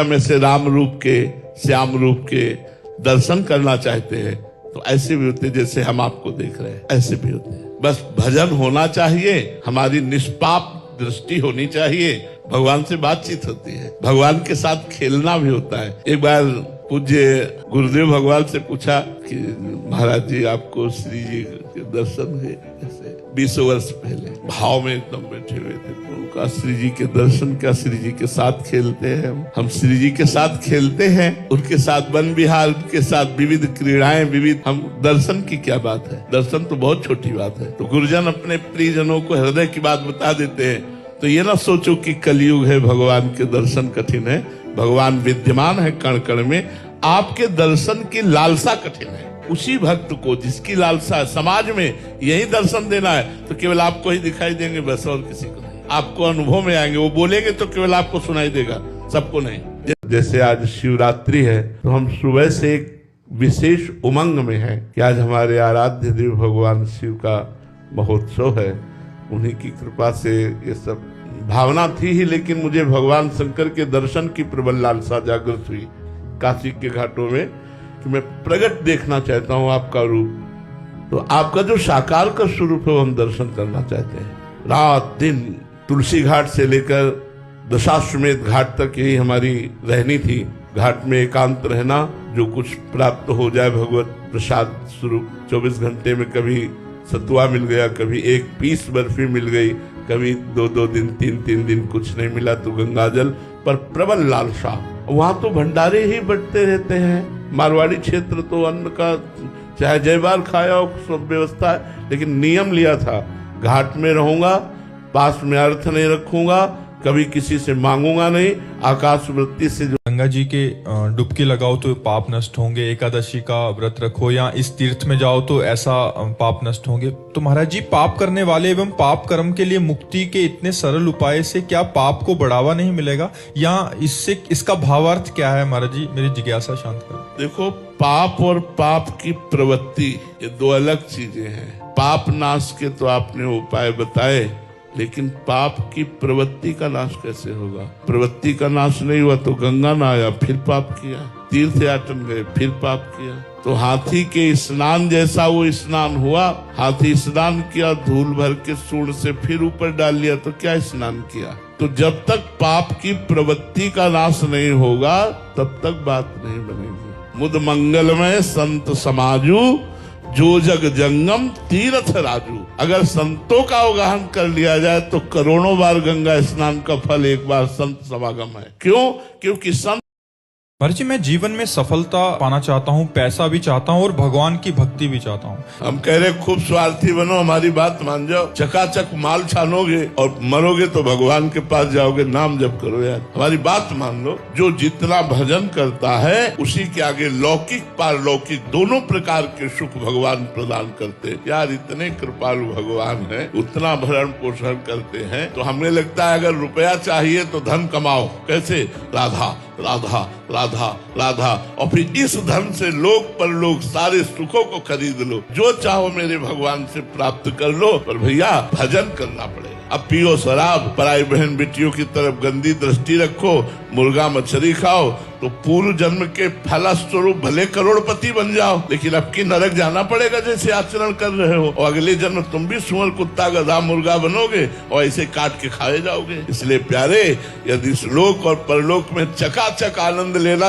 में से राम रूप के, श्याम रूप के दर्शन करना चाहते हैं तो ऐसे भी होते जैसे हम आपको देख रहे हैं, ऐसे भी होते हैं। बस भजन होना चाहिए, हमारी निष्पाप दृष्टि होनी चाहिए, भगवान से बातचीत होती है, भगवान के साथ खेलना भी होता है। एक बार पूज्य गुरुदेव भगवान से पूछा कि महाराज जी आपको श्री जी के दर्शन हुए कैसे? 20 वर्ष पहले भाव में एकदम बैठे हुए थे, तो उनका श्री जी के दर्शन क्या, श्री जी के साथ खेलते हैं हम श्री जी के साथ खेलते हैं, उनके साथ वन विहार, उनके साथ विविध क्रीड़ाएं, विविध, हम दर्शन की क्या बात है, दर्शन तो बहुत छोटी बात है। तो गुरुजन अपने प्रियजनों को हृदय की बात बता देते हैं, तो ये ना सोचो कि कलयुग है, भगवान के दर्शन कठिन है। भगवान विद्यमान है कण कण में, आपके दर्शन की लालसा कठिन है। उसी भक्त को जिसकी लालसा है, समाज में यही दर्शन देना है, तो केवल आपको ही दिखाई देंगे बस, और किसी को नहीं। आपको अनुभव में आएंगे, वो बोलेंगे तो केवल आपको सुनाई देगा, सबको नहीं। जैसे आज शिवरात्रि है तो हम सुबह से एक विशेष उमंग में हैं कि आज हमारे आराध्य देव भगवान शिव का महोत्सव है। उन्हीं की कृपा से ये सब भावना थी ही, लेकिन मुझे भगवान शंकर के दर्शन की प्रबल लालसा जागृत हुई काशी के घाटों में कि मैं प्रगट देखना चाहता हूँ आपका रूप। तो आपका जो साकार का स्वरूप है वो हम दर्शन करना चाहते हैं। रात दिन तुलसी घाट से लेकर दशाश्वमेध घाट तक यही हमारी रहनी थी। घाट में एकांत रहना, जो कुछ प्राप्त हो जाए भगवत प्रसाद स्वरूप। 24 घंटे में कभी सतुआ मिल गया, कभी एक पीस बर्फी मिल गई, कभी 2-2 दिन 3-3 दिन कुछ नहीं मिला तो गंगाजल, पर प्रबल लालसा। वहां तो भंडारे ही बढ़ते रहते हैं। मारवाड़ी क्षेत्र तो अन्न का चाहे जय बार खाया हो, सब व्यवस्था है, लेकिन नियम लिया था घाट में रहूंगा, पास में अर्थ नहीं रखूंगा, कभी किसी से मांगूंगा नहीं, आकाश वृत्ति से जो गंगा जी के डुबकी लगाओ तो पाप नष्ट होंगे, एकादशी का व्रत रखो या इस तीर्थ में जाओ तो ऐसा पाप नष्ट होंगे। तो महाराज जी, पाप करने वाले एवं पाप कर्म के लिए मुक्ति के इतने सरल उपाय से क्या पाप को बढ़ावा नहीं मिलेगा, या इससे इसका भावार्थ क्या है महाराज जी? मेरी जिज्ञासा शांत करो। देखो, पाप और पाप की प्रवृत्ति ये दो अलग चीजें हैं। पाप नाश के तो आपने उपाय बताए, लेकिन पाप की प्रवृत्ति का नाश कैसे होगा? प्रवृत्ति का नाश नहीं हुआ तो गंगा ना आया, फिर पाप किया, तीर्थ याटन गए, फिर पाप किया। तो हाथी के स्नान जैसा वो स्नान हुआ। हाथी स्नान किया, धूल भर के सूंड से फिर ऊपर डाल लिया, तो क्या स्नान किया? तो जब तक पाप की प्रवृत्ति का नाश नहीं होगा तब तक बात नहीं बनेगी। मुद मंगलमय संत समाजू, जो जग जंगम तीर्थ राजू। अगर संतों का अवगाहन कर लिया जाए तो करोड़ों बार गंगा स्नान का फल एक बार संत समागम है। क्यों? क्योंकि संत महाराज जी, मैं जीवन में सफलता पाना चाहता हूँ, पैसा भी चाहता हूँ और भगवान की भक्ति भी चाहता हूँ। हम कह रहे खूब स्वार्थी बनो, हमारी बात मान जाओ, चकाचक माल छानोगे और मरोगे तो भगवान के पास जाओगे। नाम जप करो यार, हमारी बात मान लो। जो जितना भजन करता है उसी के आगे लौकिक पारलौकिक दोनों प्रकार के सुख भगवान प्रदान करते। यार इतने कृपालु भगवान है, उतना भरण पोषण करते हैं। तो हमें लगता है अगर रुपया चाहिए तो धन कमाओ। कैसे? राधा राधा राधा राधा, और फिर इस धन से लोक परलोक सारे सुखों को खरीद लो। जो चाहो मेरे भगवान से प्राप्त कर लो, पर भैया भजन करना पड़ेगा। अब पियो शराब, पराई बहन बेटियों की तरफ गंदी दृष्टि रखो, मुर्गा मछली खाओ, तो पूर्व जन्म के फलस्वरूप भले करोड़पति बन जाओ, लेकिन अब की नरक जाना पड़ेगा जैसे आचरण कर रहे हो। और अगले जन्म तुम भी सुअर, कुत्ता, गधा, मुर्गा बनोगे और ऐसे काट के खाए जाओगे। इसलिए प्यारे, यदि इस लोक और परलोक में चकाचक आनंद लेना